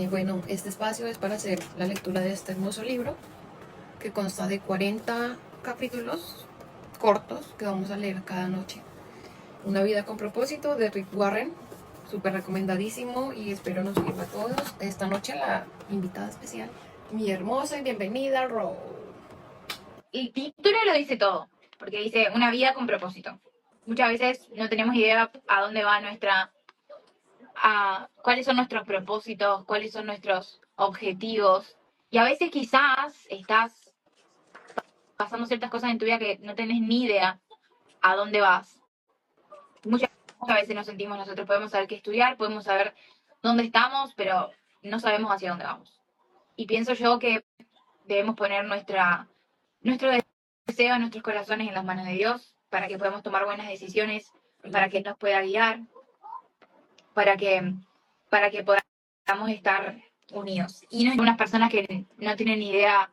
Bueno, este espacio es para hacer la lectura de este hermoso libro que consta de 40 capítulos cortos que vamos a leer cada noche. Una vida con propósito de Rick Warren, súper recomendadísimo y espero nos sirva a todos. Esta noche la invitada especial, mi hermosa y bienvenida Ro. El título lo dice todo, porque dice una vida con propósito. Muchas veces no tenemos idea a dónde va cuáles son nuestros propósitos, cuáles son nuestros objetivos. Y a veces quizás estás pasando ciertas cosas en tu vida que no tenés ni idea a dónde vas. Muchas veces nos sentimos, nosotros podemos saber qué estudiar, podemos saber dónde estamos, pero no sabemos hacia dónde vamos. Y pienso yo que debemos poner nuestro deseo, nuestros corazones en las manos de Dios, para que podamos tomar buenas decisiones, para que Él nos pueda guiar, para que podamos estar unidos. Y no hay unas personas que no tienen ni idea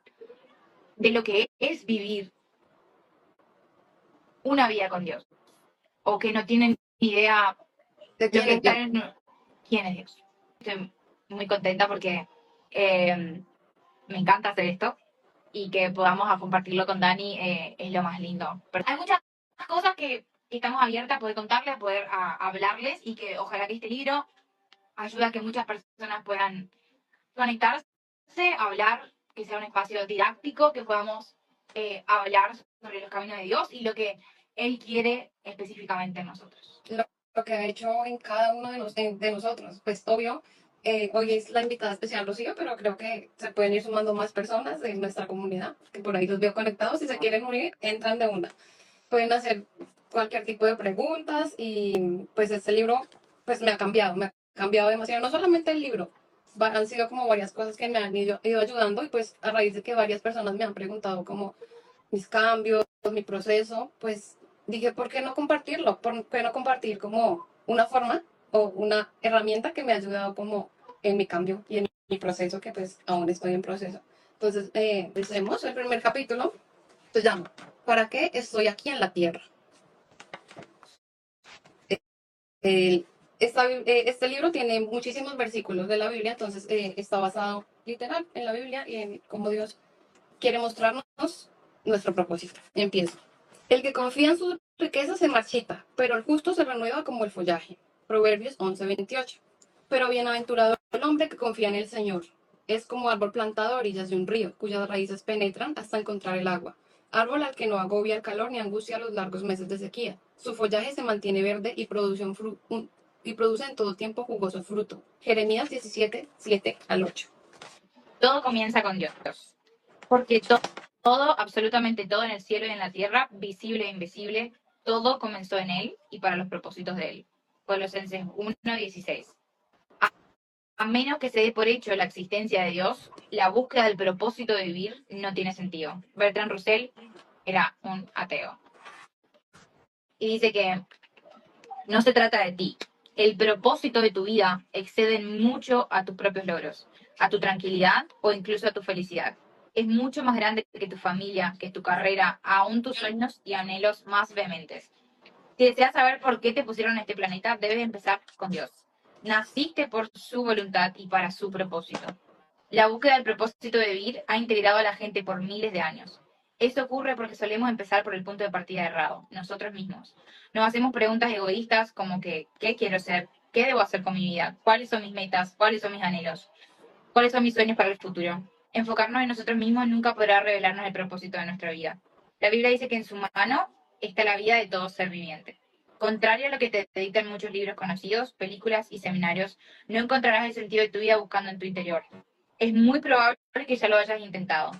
de lo que es vivir una vida con Dios, o que no tienen ni idea ¿De de quién lo que es Dios? quién es Dios. Estoy muy contenta porque me encanta hacer esto y que podamos compartirlo con Dani es lo más lindo. Pero hay muchas cosas que estamos abiertas a poder contarles, a poder hablarles y que ojalá que este libro ayude a que muchas personas puedan conectarse, hablar, que sea un espacio didáctico, que podamos hablar sobre los caminos de Dios y lo que Él quiere específicamente en nosotros. Lo que ha hecho en cada uno de nosotros. Pues obvio, hoy es la invitada especial Rocío, pero creo que se pueden ir sumando más personas de nuestra comunidad, que por ahí los veo conectados. Si se quieren unir, entran de una. Pueden hacer cualquier tipo de preguntas y pues este libro pues me ha cambiado demasiado. No solamente el libro, han sido como varias cosas que me han ido ayudando y pues a raíz de que varias personas me han preguntado como mis cambios, mi proceso, pues dije, ¿por qué no compartirlo? ¿Por qué no compartir como una forma o una herramienta que me ha ayudado como en mi cambio y en mi proceso, que pues aún estoy en proceso? Entonces, empecemos el primer capítulo, se llama ¿Para qué estoy aquí en la tierra? El- este libro tiene muchísimos versículos de la Biblia, entonces está basado literal en la Biblia y en cómo Dios quiere mostrarnos nuestro propósito. Empiezo. El que confía en sus riquezas se marchita, pero el justo se renueva como el follaje. Proverbios 11:28. Pero bienaventurado el hombre que confía en el Señor. Es como árbol plantado a orillas de un río, cuyas raíces penetran hasta encontrar el agua. Árbol al que no agobia el calor ni angustia los largos meses de sequía. Su follaje se mantiene verde y produce en todo tiempo jugoso fruto. Jeremías 17:7-8. Todo comienza con Dios, porque todo, absolutamente todo en el cielo y en la tierra, visible e invisible, todo comenzó en Él y para los propósitos de Él. Colosenses 1:16. A menos que se dé por hecho la existencia de Dios, la búsqueda del propósito de vivir no tiene sentido. Bertrand Russell era un ateo. Y dice que no se trata de ti. El propósito de tu vida excede mucho a tus propios logros, a tu tranquilidad o incluso a tu felicidad. Es mucho más grande que tu familia, que tu carrera, aún tus sueños y anhelos más vehementes. Si deseas saber por qué te pusieron en este planeta, debes empezar con Dios. Naciste por su voluntad y para su propósito. La búsqueda del propósito de vivir ha integrado a la gente por miles de años. Esto ocurre porque solemos empezar por el punto de partida errado, nosotros mismos. Nos hacemos preguntas egoístas como que, ¿qué quiero ser? ¿Qué debo hacer con mi vida? ¿Cuáles son mis metas? ¿Cuáles son mis anhelos? ¿Cuáles son mis sueños para el futuro? Enfocarnos en nosotros mismos nunca podrá revelarnos el propósito de nuestra vida. La Biblia dice que en su mano está la vida de todo ser viviente. Contrario a lo que te dictan muchos libros conocidos, películas y seminarios, no encontrarás el sentido de tu vida buscando en tu interior. Es muy probable que ya lo hayas intentado.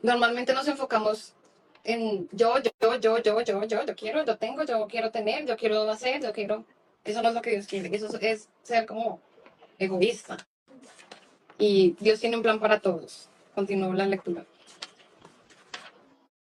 Normalmente nos enfocamos en yo quiero, yo tengo, yo quiero tener, yo quiero hacer, yo quiero. Eso no es lo que Dios quiere, eso es ser como egoísta. Y Dios tiene un plan para todos. Continúo la lectura.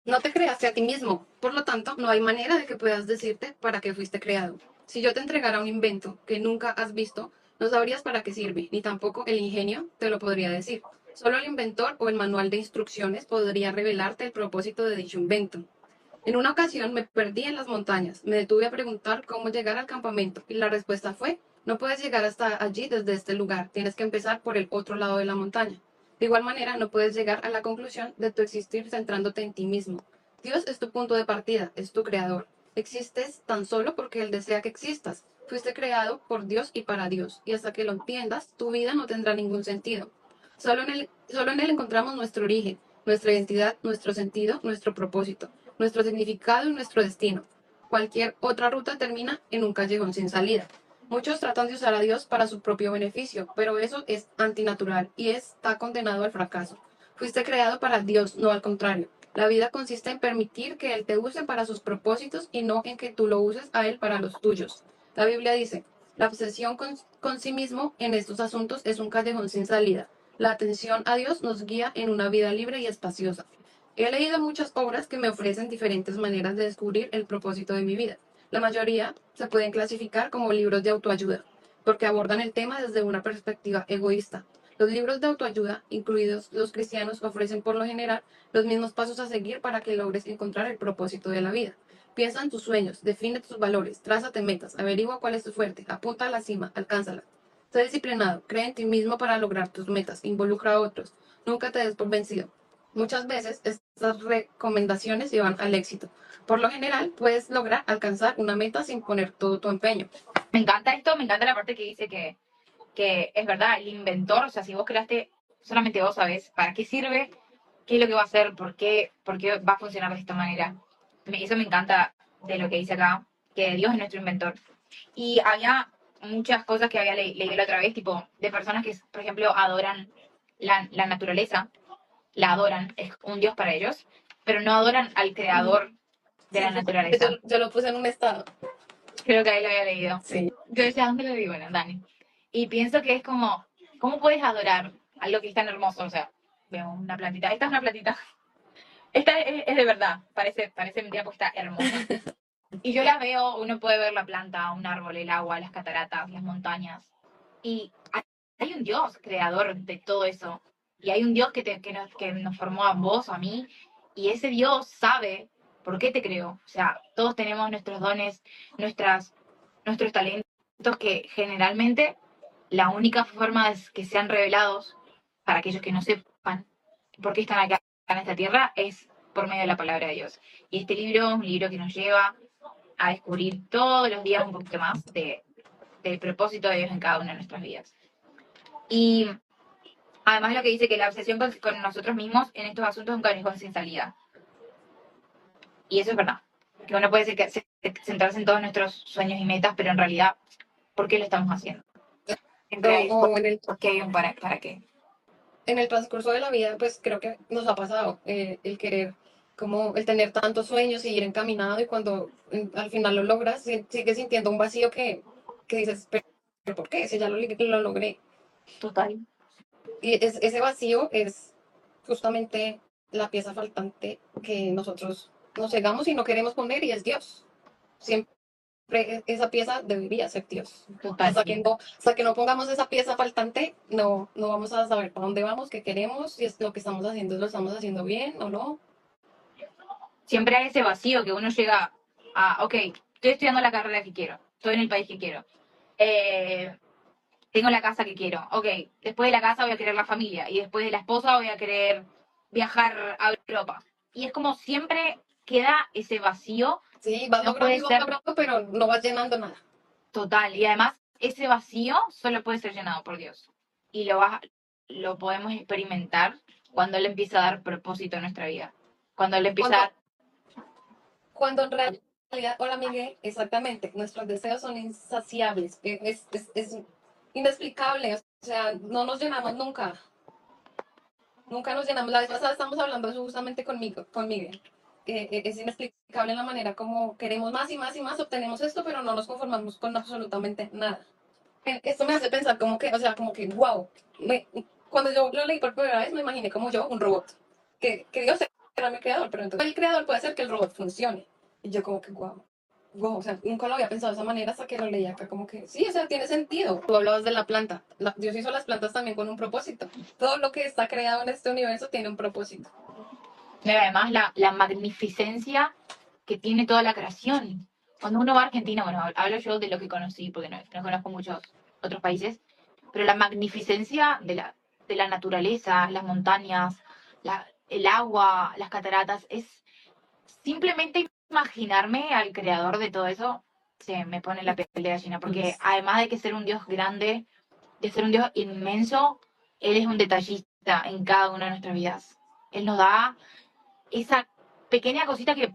No te creaste a ti mismo, por lo tanto, no hay manera de que puedas decirte para qué fuiste creado. Si yo te entregara un invento que nunca has visto, no sabrías para qué sirve, ni tampoco el ingenio te lo podría decir. Solo el inventor o el manual de instrucciones podría revelarte el propósito de dicho invento. En una ocasión me perdí en las montañas. Me detuve a preguntar cómo llegar al campamento y la respuesta fue, no puedes llegar hasta allí desde este lugar, tienes que empezar por el otro lado de la montaña. De igual manera, no puedes llegar a la conclusión de tu existir centrándote en ti mismo. Dios es tu punto de partida, es tu creador. Existes tan solo porque Él desea que existas. Fuiste creado por Dios y para Dios, y hasta que lo entiendas, tu vida no tendrá ningún sentido. Solo en él encontramos nuestro origen, nuestra identidad, nuestro sentido, nuestro propósito, nuestro significado y nuestro destino. Cualquier otra ruta termina en un callejón sin salida. Muchos tratan de usar a Dios para su propio beneficio, pero eso es antinatural y está condenado al fracaso. Fuiste creado para Dios, no al contrario. La vida consiste en permitir que Él te use para sus propósitos y no en que tú lo uses a Él para los tuyos. La Biblia dice, la obsesión con sí mismo en estos asuntos es un callejón sin salida. La atención a Dios nos guía en una vida libre y espaciosa. He leído muchas obras que me ofrecen diferentes maneras de descubrir el propósito de mi vida. La mayoría se pueden clasificar como libros de autoayuda, porque abordan el tema desde una perspectiva egoísta. Los libros de autoayuda, incluidos los cristianos, ofrecen por lo general los mismos pasos a seguir para que logres encontrar el propósito de la vida. Piensa en tus sueños, define tus valores, trázate metas, averigua cuál es tu fuerte, apunta a la cima, alcánzala. Sé disciplinado, cree en ti mismo para lograr tus metas, involucra a otros, nunca te des por vencido. Muchas veces estas recomendaciones llevan al éxito. Por lo general, puedes lograr alcanzar una meta sin poner todo tu empeño. Me encanta esto, me encanta la parte que dice que es verdad, el inventor, o sea, si vos creaste, solamente vos sabés para qué sirve, qué es lo que va a hacer, por qué va a funcionar de esta manera. Eso me encanta de lo que dice acá, que Dios es nuestro inventor. Y había muchas cosas que había leído la otra vez, tipo, de personas que, por ejemplo, adoran la naturaleza, la adoran, es un Dios para ellos, pero no adoran al creador de la naturaleza. Yo lo puse en un estado. Creo que ahí lo había leído. Sí. Yo decía, ¿dónde lo digo? Bueno, Dani. Y pienso que es como, ¿cómo puedes adorar algo que es tan hermoso? O sea, veo una plantita. Esta es una plantita. Esta es de verdad. Parece mentira porque está hermosa. Y yo la veo, uno puede ver la planta, un árbol, el agua, las cataratas, las montañas. Y hay un Dios creador de todo eso. Y hay un Dios que nos formó a vos, a mí. Y ese Dios sabe por qué te creó. O sea, todos tenemos nuestros dones, nuestros talentos que generalmente la única forma es que sean revelados para aquellos que no sepan por qué están acá en esta tierra es por medio de la palabra de Dios. Y este libro es un libro que nos lleva a descubrir todos los días un poquito más del propósito de Dios en cada una de nuestras vidas. Y además lo que dice que la obsesión con nosotros mismos en estos asuntos es un callejón sin salida. Y eso es verdad. Que uno puede centrarse en todos nuestros sueños y metas, pero en realidad, ¿por qué lo estamos haciendo? Porque hay un para qué. En el transcurso de la vida, pues creo que nos ha pasado el querer, como el tener tantos sueños y ir encaminado y cuando al final lo logras, sigues sintiendo un vacío que dices, pero ¿por qué? Si ya lo logré. Total. Y ese vacío es justamente la pieza faltante que nosotros nos cegamos y no queremos poner y es Dios. Siempre esa pieza debería ser Dios. Total. Hasta que no pongamos esa pieza faltante, no vamos a saber para dónde vamos, qué queremos, si es lo que estamos haciendo, lo estamos haciendo bien o no. Siempre hay ese vacío que uno llega a, ok, estoy estudiando la carrera que quiero, estoy en el país que quiero, tengo la casa que quiero, ok, después de la casa voy a querer la familia y después de la esposa voy a querer viajar a Europa. Y es como siempre queda ese vacío. Sí, vas logrando, pero no vas llenando nada. Total, y además ese vacío solo puede ser llenado por Dios. Y lo podemos experimentar cuando Él empieza a dar propósito a nuestra vida. Cuando Él empieza Cuando en realidad, hola Miguel, exactamente, nuestros deseos son insaciables, es inexplicable, o sea, no nos llenamos nunca. Nunca nos llenamos. La vez pasada estamos hablando eso justamente con Miguel. Es inexplicable la manera como queremos más y más y más, obtenemos esto, pero no nos conformamos con absolutamente nada. Esto me hace pensar como que, o sea, como que, wow, cuando yo lo leí por primera vez me imaginé como yo, un robot. Que Dios era mi creador, pero entonces el creador puede hacer que el robot funcione. Y yo como que, wow. Wow, o sea, nunca lo había pensado de esa manera hasta que lo leí acá, como que sí, o sea, tiene sentido. Tú hablabas de la planta. Dios hizo las plantas también con un propósito. Todo lo que está creado en este universo tiene un propósito. Y además la magnificencia que tiene toda la creación. Cuando uno va a Argentina, bueno, hablo yo de lo que conocí, porque no conozco muchos otros países, pero la magnificencia de la naturaleza, las montañas, el agua, las cataratas, es simplemente imaginarme al creador de todo eso, se me pone la piel de gallina, porque además de que ser un Dios grande, de ser un Dios inmenso, Él es un detallista en cada una de nuestras vidas. Él nos da esa pequeña cosita que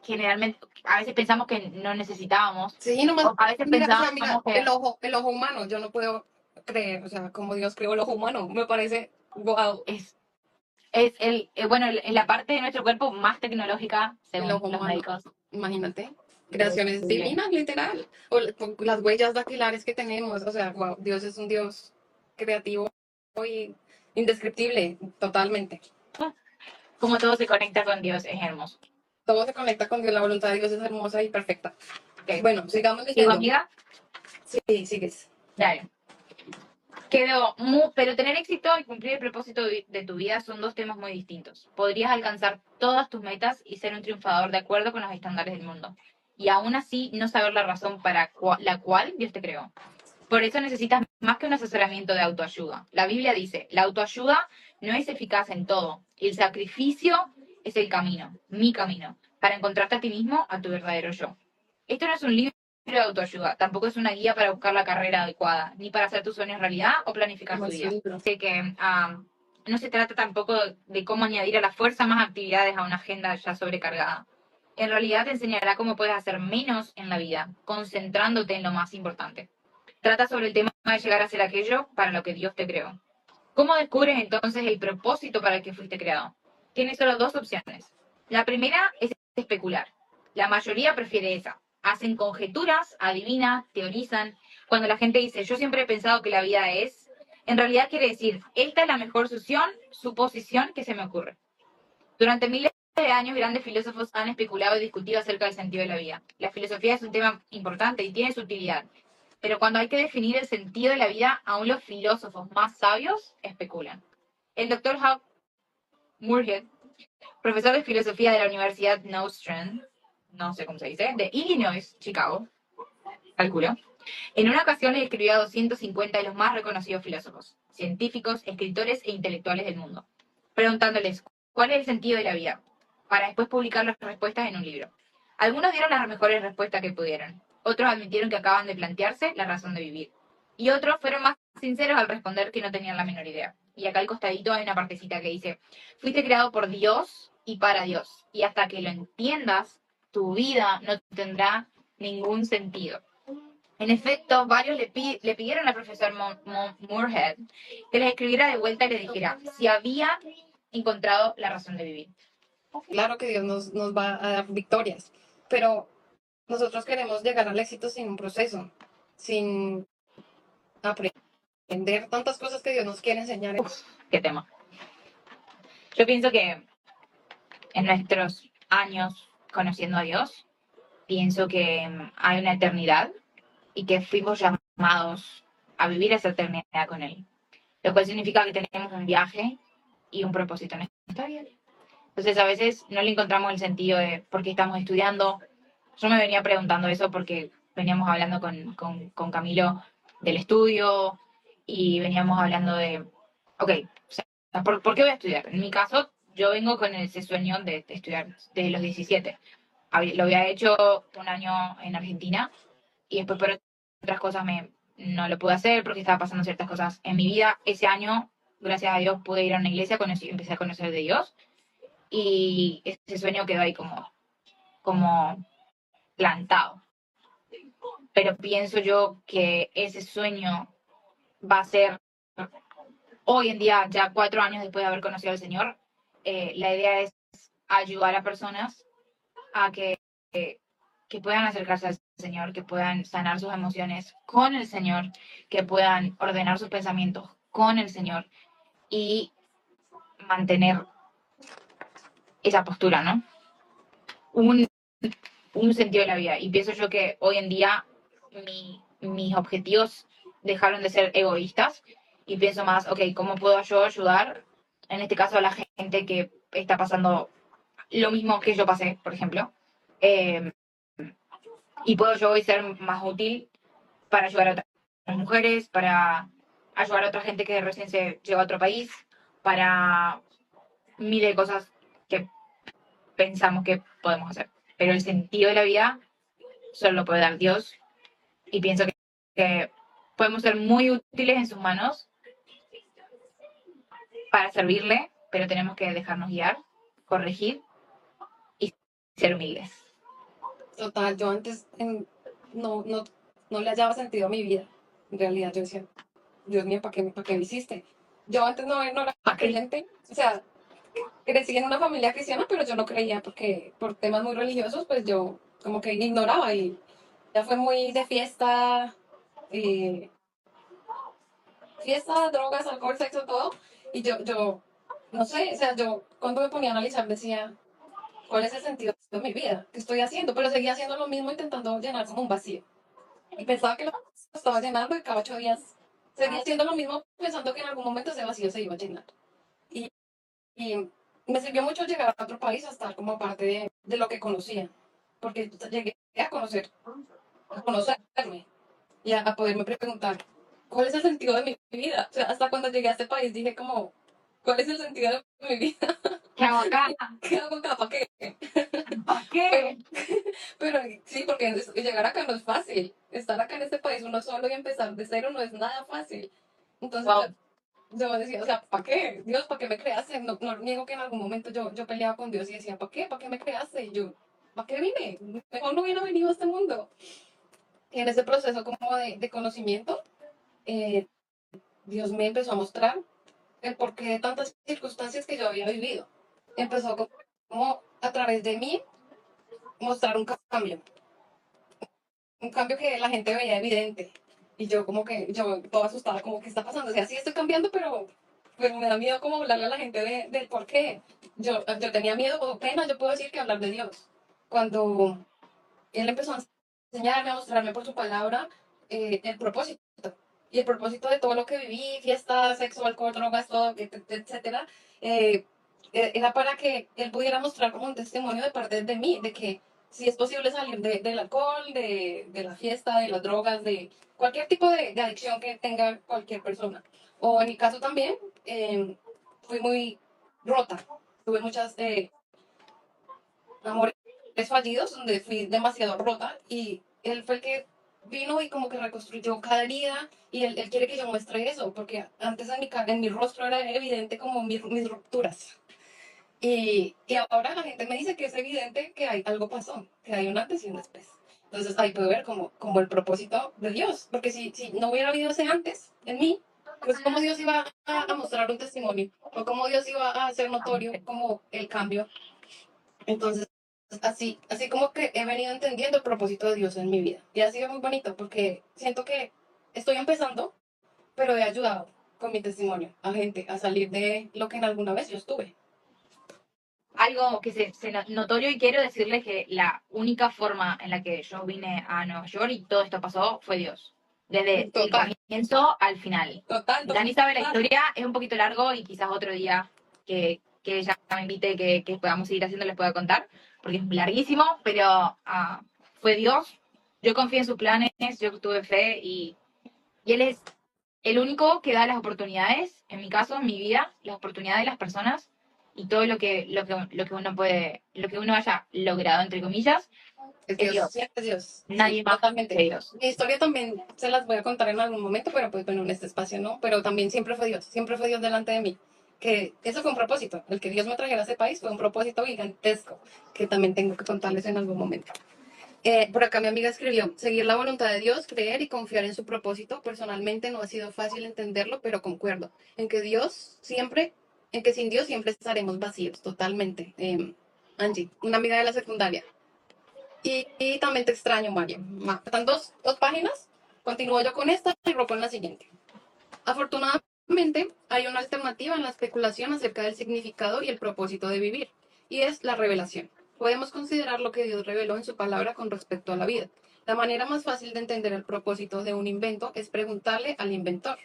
generalmente a veces pensamos que no necesitábamos, Sí, nomás, o a veces mira, o sea, pensábamos mira, que el ojo humano, yo no puedo creer, o sea, como Dios creó el ojo humano, me parece, wow, es bueno, es la parte de nuestro cuerpo más tecnológica, el según ojo los humano, médicos. imagínate, creaciones Increíble. divinas, literal, con las huellas dactilares que tenemos, o sea, wow, Dios es un Dios creativo y indescriptible, totalmente. Como todo se conecta con Dios, es hermoso. Todo se conecta con Dios, la voluntad de Dios es hermosa y perfecta. Ok. Bueno, sigamos ¿Sigo, leyendo. amiga? Sí, sigues. Dale. Pero tener éxito y cumplir el propósito de tu vida son dos temas muy distintos. Podrías alcanzar todas tus metas y ser un triunfador de acuerdo con los estándares del mundo. Y aún así no saber la razón para la cual Dios te creó. Por eso necesitas más que un asesoramiento de autoayuda. La Biblia dice, la autoayuda no es eficaz en todo. El sacrificio es el camino, mi camino, para encontrarte a ti mismo, a tu verdadero yo. Esto no es un libro de autoayuda, tampoco es una guía para buscar la carrera adecuada, ni para hacer tus sueños realidad o planificar Como tu es vida. un libro. Así que no se trata tampoco de cómo añadir a la fuerza más actividades a una agenda ya sobrecargada. En realidad te enseñará cómo puedes hacer menos en la vida, concentrándote en lo más importante. Trata sobre el tema de llegar a ser aquello para lo que Dios te creó. ¿Cómo descubres entonces el propósito para el que fuiste creado? Tienes solo dos opciones. La primera es especular. La mayoría prefiere esa. Hacen conjeturas, adivinan, teorizan. Cuando la gente dice, yo siempre he pensado que la vida es, en realidad quiere decir, esta es la mejor suposición que se me ocurre. Durante miles de años, grandes filósofos han especulado y discutido acerca del sentido de la vida. La filosofía es un tema importante y tiene su utilidad. Pero cuando hay que definir el sentido de la vida, aún los filósofos más sabios especulan. El doctor Hugh Moorhead, profesor de filosofía de la Universidad Nostrand, no sé cómo se dice, de Illinois, Chicago, calculo, en una ocasión le escribió a 250 de los más reconocidos filósofos, científicos, escritores e intelectuales del mundo, preguntándoles cuál es el sentido de la vida, para después publicar las respuestas en un libro. Algunos dieron las mejores respuestas que pudieron, otros admitieron que acaban de plantearse la razón de vivir, y otros fueron más sinceros al responder que no tenían la menor idea. Y acá al costadito hay una partecita que dice, fuiste creado por Dios y para Dios, y hasta que lo entiendas, tu vida no tendrá ningún sentido. En efecto, varios le pidieron al profesor Moorhead que les escribiera de vuelta y le dijera si había encontrado la razón de vivir. Claro que Dios nos va a dar victorias, pero nosotros queremos llegar al éxito sin un proceso, sin aprender tantas cosas que Dios nos quiere enseñar. ¿Qué tema? Yo pienso que en nuestros años conociendo a Dios, pienso que hay una eternidad y que fuimos llamados a vivir esa eternidad con Él, lo cual significa que tenemos un viaje y un propósito en esta vida. Entonces a veces no le encontramos el sentido de por qué estamos estudiando. Yo me venía preguntando eso porque veníamos hablando con Camilo del estudio y veníamos hablando de, ok, o sea, ¿por qué voy a estudiar? En mi caso, yo vengo con ese sueño de estudiar desde los 17. Lo había hecho un año en Argentina y después por otras cosas no lo pude hacer porque estaba pasando ciertas cosas en mi vida. Ese año, gracias a Dios, pude ir a una iglesia, empecé a conocer de Dios y ese sueño quedó ahí como plantado. Pero pienso yo que ese sueño va a ser, hoy en día, ya 4 años después de haber conocido al Señor, la idea es ayudar a personas a que puedan acercarse al Señor, que puedan sanar sus emociones con el Señor, que puedan ordenar sus pensamientos con el Señor y mantener esa postura, ¿no? Un sentido de la vida. Y pienso yo que hoy en día mis objetivos dejaron de ser egoístas y pienso más, ok, ¿cómo puedo yo ayudar, en este caso, a la gente que está pasando lo mismo que yo pasé, por ejemplo? Eh, y puedo yo hoy ser más útil para ayudar a otras mujeres, para ayudar a otra gente que recién se llegó a otro país, para miles de cosas que pensamos que podemos hacer. Pero el sentido de la vida solo lo puede dar Dios y pienso que podemos ser muy útiles en sus manos para servirle, pero tenemos que dejarnos guiar, corregir y ser humildes. Total, yo antes no, no, no le hallaba sentido a mi vida. En realidad yo decía, Dios mío, para qué me hiciste? Yo antes no era creyente, o sea, crecí en una familia cristiana, pero yo no creía porque por temas muy religiosos, pues yo como que ignoraba y ya fue muy de fiesta, eh, fiesta, drogas, alcohol, sexo, todo. Y yo, no sé, o sea, yo cuando me ponía a analizar decía, ¿cuál es el sentido de mi vida? ¿Qué estoy haciendo? Pero seguía haciendo lo mismo intentando llenar como un vacío. Y pensaba que lo estaba llenando y cada 8 días seguía haciendo lo mismo pensando que en algún momento ese vacío se iba a llenar. Y, y me sirvió mucho llegar a otro país a estar como parte de lo que conocía. Porque llegué a conocerme y a poderme preguntar, ¿cuál es el sentido de mi vida? O sea, hasta cuando llegué a este país dije como, ¿cuál es el sentido de mi vida? ¿Qué hago acá? ¿Qué hago acá? ¿Para qué? ¿Para Pero, qué? pero sí, porque llegar acá no es fácil. Estar acá en este país uno solo y empezar de cero no es nada fácil. Entonces Wow. yo decía, o sea, ¿para qué? Dios, ¿para qué me creaste? No niego que en algún momento yo peleaba con Dios y decía, ¿para qué? ¿Para qué me creaste? Y yo, ¿para qué vine? Mejor no hubiera venido a este mundo. Y en ese proceso como de conocimiento, eh, Dios me empezó a mostrar el porqué de tantas circunstancias que yo había vivido. Empezó como a través de mí mostrar un cambio que la gente veía evidente. Y yo como que, yo toda asustada, como, ¿qué está pasando? O sea, sí estoy cambiando, pero me da miedo como hablarle a la gente del por qué. Yo tenía miedo o pena, yo puedo decir que hablar de Dios. Cuando Él empezó a enseñarme, a mostrarme por su palabra el propósito. Y el propósito de todo lo que viví, fiestas, sexo, alcohol, drogas, todo, etcétera, eh, era para que Él pudiera mostrar como un testimonio de parte de mí, de que si es posible salir del alcohol, de la fiesta, de las drogas, de cualquier tipo de adicción que tenga cualquier persona. O en mi caso también, fui muy rota. Tuve muchas amores fallidos donde fui demasiado rota y él fue el que vino y como que reconstruyó cada herida y él quiere que yo muestre eso porque antes en mi rostro era evidente como mis rupturas y ahora la gente me dice que es evidente que hay algo pasó, que hay un antes y un después. Entonces ahí puedo ver como el propósito de Dios, porque si no hubiera habido ese antes en mí, pues cómo Dios iba a mostrar un testimonio o cómo Dios iba a hacer notorio como el cambio. Entonces, así como que he venido entendiendo el propósito de Dios en mi vida. Y ha sido muy bonito porque siento que estoy empezando, pero he ayudado con mi testimonio a gente a salir de lo que en alguna vez yo estuve. Algo que se notorio y quiero decirles que la única forma en la que yo vine a Nueva York y todo esto pasó fue Dios. Desde el Total, comienzo al final. total, Dani sabe la total. historia, es un poquito largo y quizás otro día que ella me invite, que podamos seguir haciendo, les pueda contar, porque es larguísimo, pero fue Dios. Yo confié en sus planes, yo tuve fe y Él es el único que da las oportunidades, en mi caso, en mi vida, las oportunidades de las personas y todo lo que uno puede, lo que uno haya logrado, entre comillas, Es es Dios, Dios. siempre es Dios. Sí, Nadie más que totalmente. Dios. Mi historia también se las voy a contar en algún momento, pero pues bueno, en este espacio no. Pero también siempre fue Dios delante de mí. Que eso fue un propósito. El que Dios me trajera a ese país fue un propósito gigantesco que también tengo que contarles en algún momento. Por acá mi amiga escribió, seguir la voluntad de Dios, creer y confiar en su propósito. Personalmente no ha sido fácil entenderlo, pero concuerdo en que en que sin Dios siempre estaremos vacíos, totalmente. Angie, una amiga de la secundaria. Y también te extraño, Mario. Faltan dos páginas. Continúo yo con esta y ropo en la siguiente. Afortunadamente, hay una alternativa en la especulación acerca del significado y el propósito de vivir, y es la revelación. Podemos considerar lo que Dios reveló en su palabra con respecto a la vida. La manera más fácil de entender el propósito de un invento es preguntarle al inventor.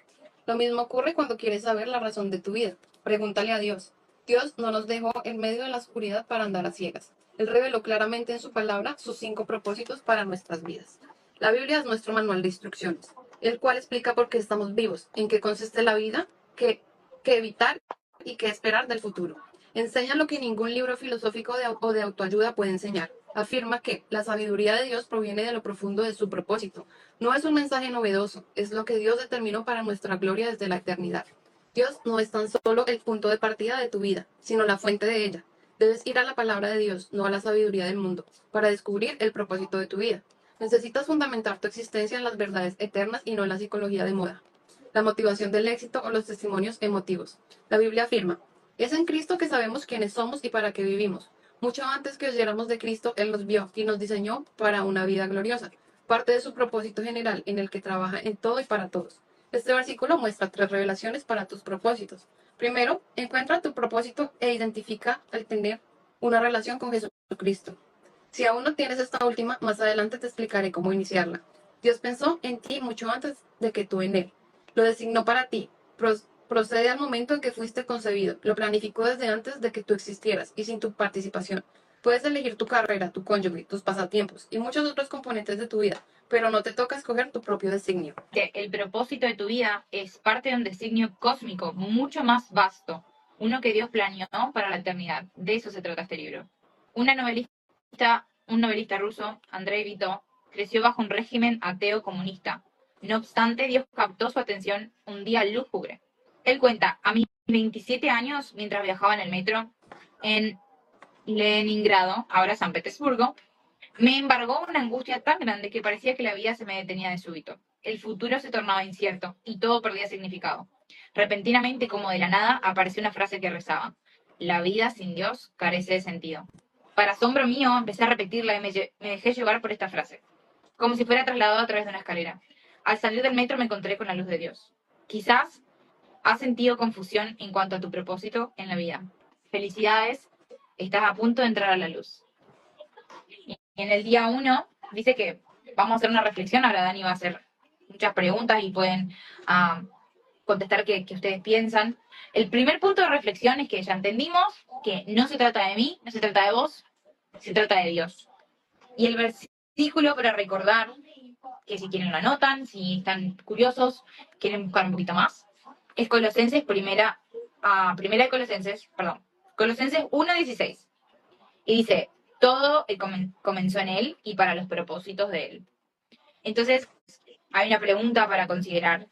Lo mismo ocurre cuando quieres saber la razón de tu vida. Pregúntale a Dios. Dios no nos dejó en medio de la oscuridad para andar a ciegas. Él reveló claramente en su palabra sus 5 propósitos para nuestras vidas. La Biblia es nuestro manual de instrucciones, el cual explica por qué estamos vivos, en qué consiste la vida, qué evitar y qué esperar del futuro. Enseña lo que ningún libro filosófico o de autoayuda puede enseñar. Afirma que la sabiduría de Dios proviene de lo profundo de su propósito. No es un mensaje novedoso, es lo que Dios determinó para nuestra gloria desde la eternidad. Dios no es tan solo el punto de partida de tu vida, sino la fuente de ella. Debes ir a la palabra de Dios, no a la sabiduría del mundo, para descubrir el propósito de tu vida. Necesitas fundamentar tu existencia en las verdades eternas y no en la psicología de moda, la motivación del éxito o los testimonios emotivos. La Biblia afirma, es en Cristo que sabemos quiénes somos y para qué vivimos. Mucho antes que oyéramos de Cristo, Él nos vio y nos diseñó para una vida gloriosa, parte de su propósito general en el que trabaja en todo y para todos. Este versículo muestra 3 revelaciones para tus propósitos. Primero, encuentra tu propósito e identifica al tener una relación con Jesucristo. Si aún no tienes esta última, más adelante te explicaré cómo iniciarla. Dios pensó en ti mucho antes de que tú en Él. Lo designó para ti. Procede al momento en que fuiste concebido. Lo planificó desde antes de que tú existieras y sin tu participación. Puedes elegir tu carrera, tu cónyuge, tus pasatiempos y muchos otros componentes de tu vida, pero no te toca escoger tu propio designio. El propósito de tu vida es parte de un designio cósmico mucho más vasto, uno que Dios planeó para la eternidad. De eso se trata este libro. Un novelista ruso, Andrei Vito, creció bajo un régimen ateo comunista. No obstante, Dios captó su atención un día lúgubre. Él cuenta, a mis 27 años, mientras viajaba en el metro en Leningrado, ahora San Petersburgo, me embargó una angustia tan grande que parecía que la vida se me detenía de súbito. El futuro se tornaba incierto y todo perdía significado. Repentinamente, como de la nada, apareció una frase que rezaba: la vida sin Dios carece de sentido. Para asombro mío, empecé a repetirla y me dejé llevar por esta frase, como si fuera trasladado a través de una escalera. Al salir del metro me encontré con la luz de Dios. Quizás has sentido confusión en cuanto a tu propósito en la vida. Felicidades, estás a punto de entrar a la luz. Y en el día 1 dice que vamos a hacer una reflexión. Ahora Dani va a hacer muchas preguntas y pueden contestar qué ustedes piensan. El primer punto de reflexión es que ya entendimos que no se trata de mí, no se trata de vos, se trata de Dios. Y el versículo para recordar, que si quieren lo anotan, si están curiosos, quieren buscar un poquito más, es Colosenses Colosenses 1:16. Y dice, todo comenzó en Él y para los propósitos de Él. Entonces, hay una pregunta para considerar,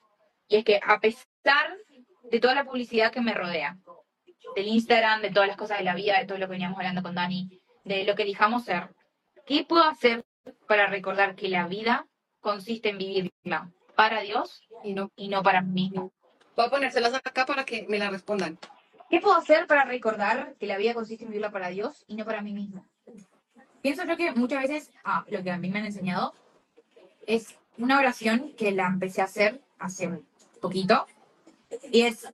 y es que a pesar de toda la publicidad que me rodea, del Instagram, de todas las cosas de la vida, de todo lo que veníamos hablando con Dani, de lo que elijamos ser, ¿qué puedo hacer para recordar que la vida consiste en vivirla para Dios Y no, y no para mí mismo? voy a ponérselas acá para que me la respondan. ¿Qué puedo hacer para recordar que la vida consiste en vivirla para Dios y no para mí mismo? Pienso yo que muchas veces, lo que a mí me han enseñado es una oración que la empecé a hacer hace un poquito, y es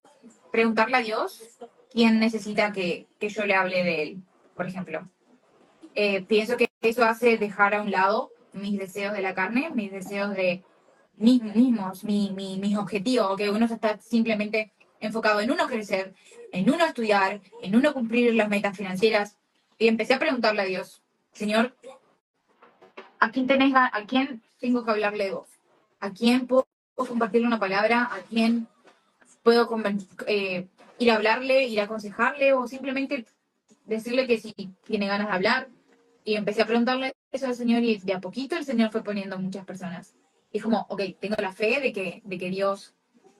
preguntarle a Dios quién necesita que yo le hable de Él, por ejemplo. Pienso que eso hace dejar a un lado mis deseos de la carne, mis deseos de mis mismos, mis objetivos, que uno está simplemente enfocado en uno crecer, en uno estudiar, en uno cumplir las metas financieras. Y empecé a preguntarle a Dios, Señor, ¿a quién tengo que hablarle de vos? ¿A quién puedo compartirle una palabra? ¿A quién puedo ir a hablarle, ir a aconsejarle o simplemente decirle que si tiene ganas de hablar? Y empecé a preguntarle eso al Señor y de a poquito el Señor fue poniendo muchas personas. Y es como, ok, tengo la fe de que Dios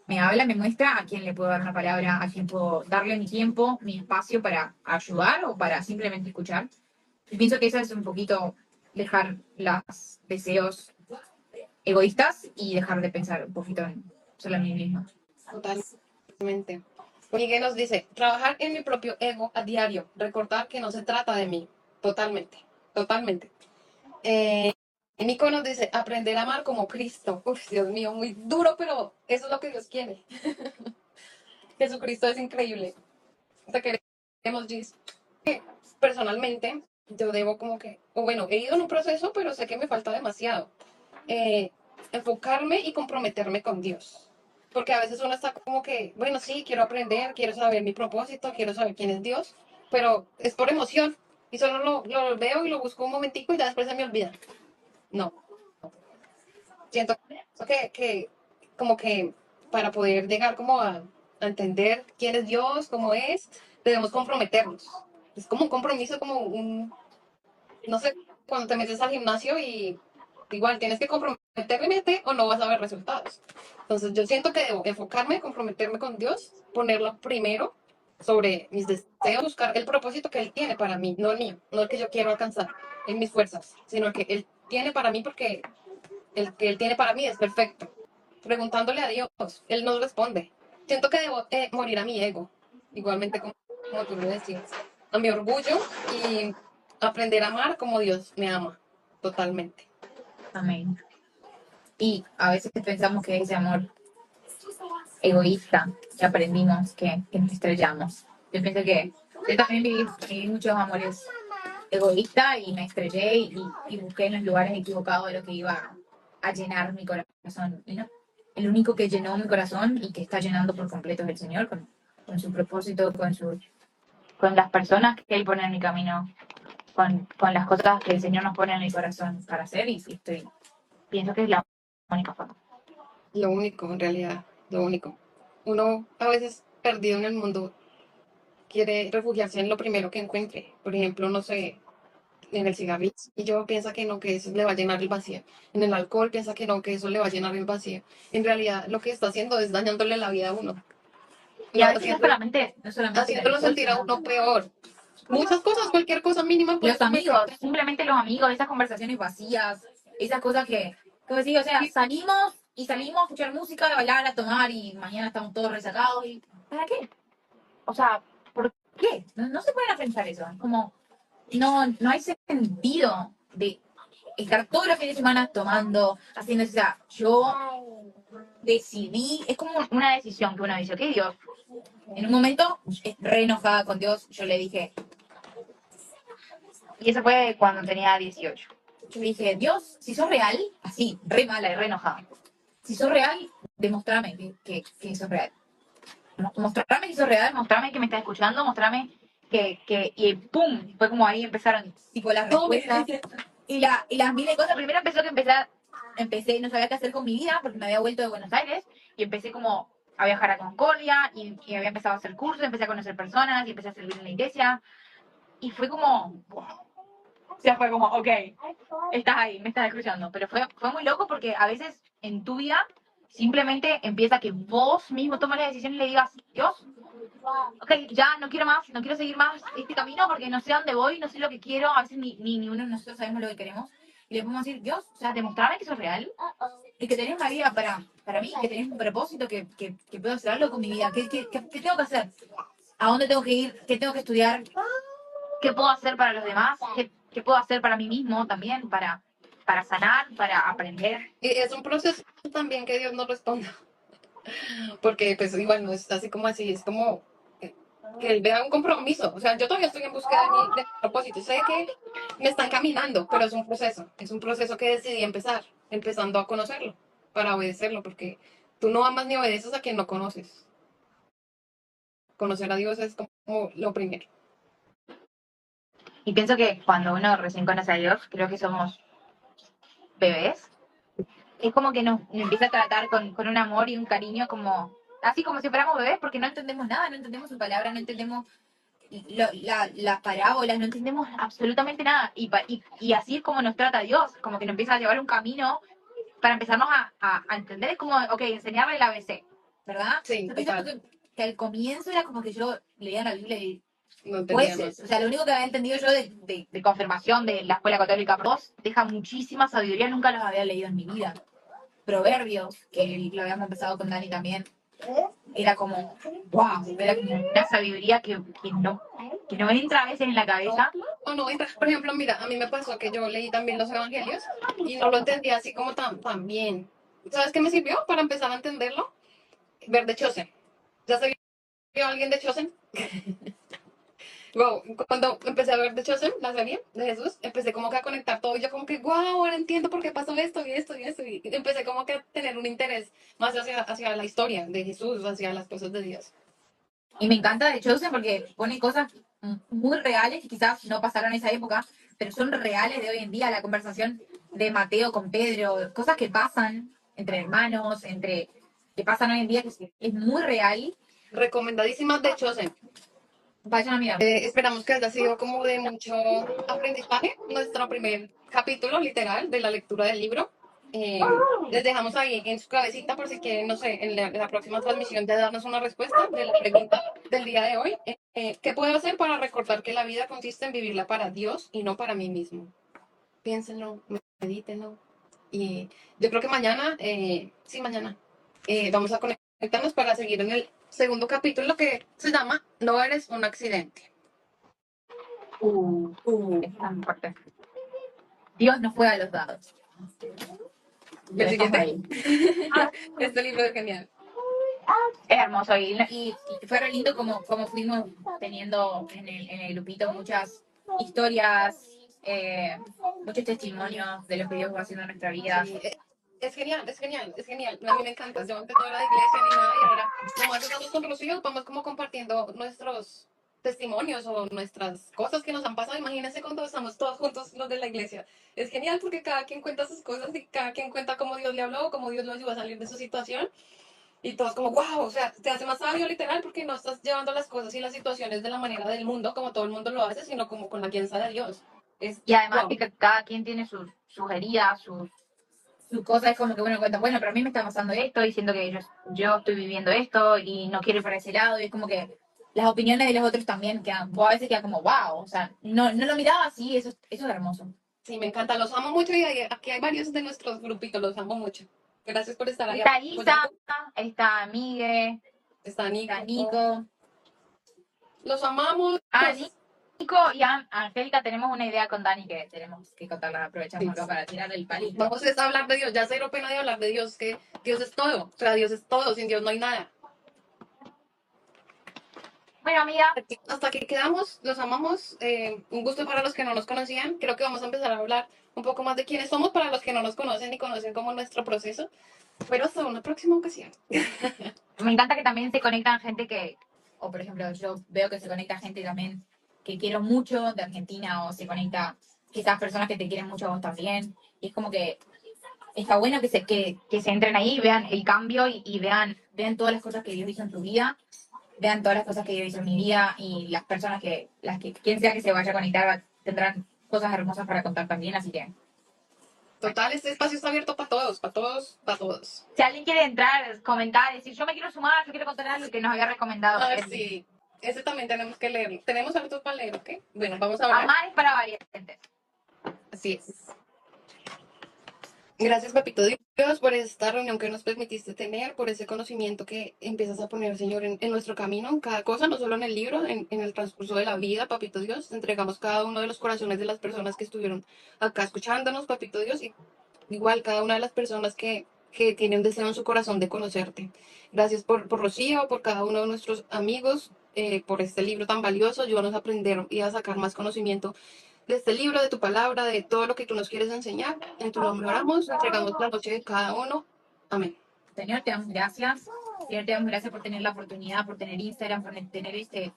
me habla, me muestra a quién le puedo dar una palabra, a quién puedo darle mi tiempo, mi espacio para ayudar o para simplemente escuchar. Y pienso que eso es un poquito dejar los deseos egoístas y dejar de pensar un poquito en solo en mí mismo. Totalmente. Miguel nos dice, trabajar en mi propio ego a diario, recordar que no se trata de mí. Totalmente, totalmente. Nico nos dice, aprender a amar como Cristo. Uf, Dios mío, muy duro, pero eso es lo que Dios quiere. Jesucristo es increíble. Te queremos, Gis. Personalmente, yo debo como que, o bueno, he ido en un proceso, pero sé que me falta demasiado. Enfocarme y comprometerme con Dios. Porque a veces uno está como que, bueno, sí, quiero aprender, quiero saber mi propósito, quiero saber quién es Dios, pero es por emoción. y solo lo veo y lo busco un momentico y ya después se me olvida. No, siento que como que para poder llegar como a entender quién es Dios, cómo es, debemos comprometernos. Es como un compromiso, como un, no sé, cuando te metes al gimnasio y igual tienes que comprometerte o no vas a ver resultados. Entonces yo siento que debo enfocarme, comprometerme con Dios, ponerlo primero sobre mis deseos, buscar el propósito que Él tiene para mí, no el mío, no el que yo quiero alcanzar en mis fuerzas, sino el que Él tiene para mí porque el que Él tiene para mí es perfecto. Preguntándole a Dios, Él nos responde. Siento que debo morir a mi ego, igualmente como tú lo decías, a mi orgullo y aprender a amar como Dios me ama, totalmente. Amén. Y a veces pensamos que ese amor egoísta que aprendimos, que nos estrellamos. Yo pienso que yo también viví muchos amores egoístas y me estrellé y busqué en los lugares equivocados de lo que iba a llenar mi corazón. Y no, el único que llenó mi corazón y que está llenando por completo es el Señor, con su propósito, con las personas que Él pone en mi camino, con las cosas que el Señor nos pone en mi corazón para hacer y pienso que es la única forma. Lo único, en realidad, lo único. Uno a veces perdido en el mundo quiere refugiarse en lo primero que encuentre. Por ejemplo, no sé, en el cigarrillo. Y yo piensa que no, que eso le va a llenar el vacío. En el alcohol piensa que no, que eso le va a llenar el vacío. En realidad, lo que está haciendo es dañándole la vida a uno. Y a No, veces no solamente el haciéndolo alcohol, sentir a sino uno peor. Muchas cosas, cualquier cosa mínima puede los amigos, convertirte. simplemente los amigos, esas conversaciones vacías, esas cosas que sí, o sea, salimos a escuchar música, a bailar, a tomar y mañana estamos todos resacados y ¿para qué? O sea, ¿por qué? No se pueden pensar eso, es como no hay sentido de estar todos los fines de semana tomando, haciendo, o sea, yo decidí, es como una decisión que uno dice, ok, Dios, en un momento, re enojada con Dios, yo le dije, y eso fue cuando tenía 18. Yo le dije, Dios, si sos real, así, re mala y re enojada, si sos real, demostrame que sos real. Mostrame que sos real, mostrame que me estás escuchando, mostrame y pum, fue como ahí empezaron, tipo, las respuestas y las miles de cosas. Primero empezó que empecé, no sabía qué hacer con mi vida porque me había vuelto de Buenos Aires y empecé como a viajar a Concordia y había empezado a hacer cursos, empecé a conocer personas y empecé a servir en la iglesia y fue como, wow. O sea, fue como, ok, estás ahí, me estás escuchando. Pero fue muy loco porque a veces en tu vida simplemente empieza que vos mismo tomes la decisión y le digas, Dios, ok, ya no quiero más, no quiero seguir más este camino porque no sé a dónde voy, no sé lo que quiero, a veces ni uno de nosotros sabemos lo que queremos. Y le podemos decir, Dios, o sea, demostrarme que sos real y que tenés una vida para mí, que tenés un propósito, que puedo hacer algo con mi vida. ¿Qué tengo que hacer? ¿A dónde tengo que ir? ¿Qué tengo que estudiar? ¿Qué puedo hacer para los demás? ¿Qué puedo hacer para mí mismo también? Para sanar, para aprender. Y es un proceso también que Dios nos responda. Porque pues igual no es así como así, es como que Él vea un compromiso. O sea, yo todavía estoy en búsqueda de propósito. Sé que me están caminando, pero es un proceso que decidí empezar, empezando a conocerlo, para obedecerlo, porque tú no amas ni obedeces a quien no conoces. Conocer a Dios es como lo primero. Y pienso que cuando uno recién conoce a Dios, creo que somos bebés. Es como que nos empieza a tratar con un amor y un cariño como, así como si fuéramos bebés, porque no entendemos nada, no entendemos su palabra, no entendemos las parábolas, no entendemos absolutamente nada. Y así es como nos trata Dios, como que nos empieza a llevar un camino para empezarnos a entender. Es como, ok, enseñarle el ABC, ¿verdad? Sí, Yo pienso total. que al comienzo era como que yo leía la Biblia y No entendíamos. jueces. O sea, lo único que había entendido yo de confirmación de la escuela católica Pros deja muchísima sabiduría, nunca los había leído en mi vida. Proverbios, que lo habíamos empezado con Dani también, era como, wow, era como una sabiduría que no entra a veces en la cabeza. O no, por ejemplo, mira, a mí me pasó que yo leí también los evangelios y no lo entendía así como tan bien. ¿Sabes qué me sirvió para empezar a entenderlo? Ver The Chosen. ¿Ya se vio alguien de Chosen? Wow, cuando empecé a ver The Chosen, la serie de Jesús, empecé como que a conectar todo y yo como que, wow, ahora entiendo por qué pasó esto y esto y esto. Y empecé como que a tener un interés más hacia la historia de Jesús, hacia las cosas de Dios. Y me encanta de Chosen porque pone cosas muy reales, que quizás no pasaron en esa época, pero son reales de hoy en día, la conversación de Mateo con Pedro, cosas que pasan entre hermanos, que pasan hoy en día, que es muy real. Recomendadísimas de Chosen. Vayan a mirar. Esperamos que haya sido como de mucho aprendizaje nuestro primer capítulo literal de la lectura del libro. Les dejamos ahí en su cabecita por si quieren, no sé, en la próxima transmisión de darnos una respuesta de la pregunta del día de hoy. ¿Qué puedo hacer para recordar que la vida consiste en vivirla para Dios y no para mí mismo? Piénsenlo, medítenlo. Y yo creo que mañana, sí, mañana, vamos a conectarnos para seguir en el segundo capítulo que se llama No eres un accidente. Es tan fuerte. Dios no juega a los dados. El siguiente. Ahí. Este libro es genial. Es hermoso y fue re lindo como fuimos teniendo en el grupito muchas historias, muchos testimonios de lo que Dios va haciendo en nuestra vida. Sí, es genial, es genial, es genial. A mí me encanta. Yo antes no era de iglesia ni nada y ahora, nomás estamos con Rocío, vamos como compartiendo nuestros testimonios o nuestras cosas que nos han pasado. Imagínense cuando estamos todos juntos los de la iglesia. Es genial porque cada quien cuenta sus cosas y cada quien cuenta cómo Dios le habló, cómo Dios lo ayudó a salir de su situación. Y todos como, wow, o sea, te hace más sabio literal porque no estás llevando las cosas y las situaciones de la manera del mundo como todo el mundo lo hace, sino como con la guianza de Dios. Y además Wow. que cada quien tiene sus heridas, sus cosas, es como que uno cuenta, bueno, pero a mí me está pasando esto, diciendo que yo estoy viviendo esto y no quiero ir para ese lado, y es como que las opiniones de los otros también quedan, o a veces queda como, wow, o sea, no lo miraba así, eso es hermoso. Sí, me encanta, los amo mucho y aquí hay varios de nuestros grupitos, los amo mucho. Gracias por estar ahí Está Isa, apoyando. está Migue, Está Nico. está Nico. Los amamos. Nico y Angélica, tenemos una idea con Dani que tenemos que contarla, aprovechamos acá para tirar el palito. Vamos a hablar de Dios, ya cero pena de hablar de Dios, que Dios es todo, o sea, Dios es todo, sin Dios no hay nada. Bueno, amiga. Hasta aquí quedamos, los amamos, un gusto para los que no nos conocían, creo que vamos a empezar a hablar un poco más de quiénes somos para los que no nos conocen y conocen como nuestro proceso, pero hasta una próxima ocasión. Me encanta que también se conectan gente o por ejemplo, yo veo que se conecta gente también que quiero mucho de Argentina, o se conecta quizás personas que te quieren mucho a vos también, y es como que está bueno que se entren ahí, vean el cambio y vean todas las cosas que Dios hizo en tu vida, vean todas las cosas que Dios hizo en mi vida, y las personas quien sea que se vaya a conectar tendrán cosas hermosas para contar también, así que... Total, este espacio está abierto para todos, para todos, para todos. Si alguien quiere entrar, comentar, decir, yo me quiero sumar, yo quiero contar algo que nos había recomendado. Ah, sí, ese también tenemos que leerlo. Tenemos hartos para leer, ¿ok? Bueno, vamos a hablar. Amar es para valientes. Así es. Gracias, Papito Dios, por esta reunión que nos permitiste tener, por ese conocimiento que empiezas a poner, Señor, en nuestro camino, en cada cosa, no solo en el libro, en el transcurso de la vida, Papito Dios. Te entregamos cada uno de los corazones de las personas que estuvieron acá escuchándonos, Papito Dios, y igual cada una de las personas que tienen deseo en su corazón de conocerte. Gracias por Rocío, por cada uno de nuestros amigos, por este libro tan valioso. Ayúdanos a aprender y a sacar más conocimiento de este libro, de tu palabra, de todo lo que tú nos quieres enseñar. En tu nombre oramos, entregamos la noche de cada uno. Amén. Señor, te damos gracias. Señor, te damos gracias por tener la oportunidad, por tener Instagram, por tener este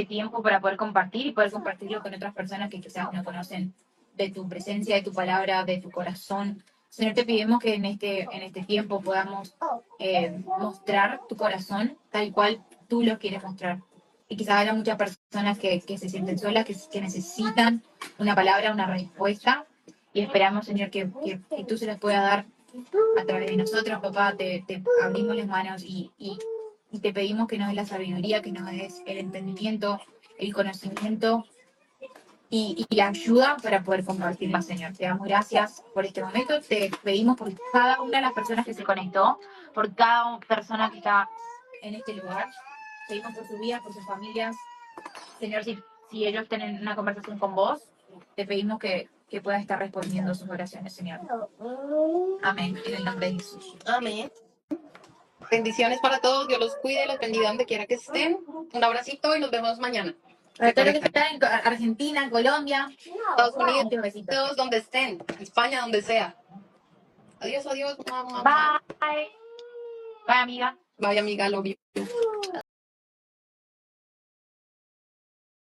tiempo para poder compartir y poder compartirlo con otras personas que quizás no conocen de tu presencia, de tu palabra, de tu corazón. Señor, te pedimos que en este tiempo podamos mostrar tu corazón tal cual tú lo quieres mostrar. Y quizás haya muchas personas que se sienten solas, que necesitan una palabra, una respuesta. Y esperamos, Señor, que tú se las puedas dar a través de nosotros, papá. Te abrimos las manos y te pedimos que nos des la sabiduría, que nos des el entendimiento, el conocimiento y la ayuda para poder compartirla, Señor. Te damos gracias por este momento. Te pedimos por cada una de las personas que se conectó, por cada persona que está en este lugar. Pedimos por su vida, por sus familias. Señor, si ellos tienen una conversación con vos, te pedimos que puedas estar respondiendo sus oraciones, Señor. Amén. En el nombre de Jesús. Amén. Bendiciones para todos. Dios los cuide, los bendiga donde quiera que estén. Un abracito y nos vemos mañana. Para todos los que están en Argentina, en Colombia, Estados Unidos, muchos besitos. todos donde estén. España, donde sea. Adiós, adiós. Bye. Bye. Bye, amiga. Bye, amiga. Love you.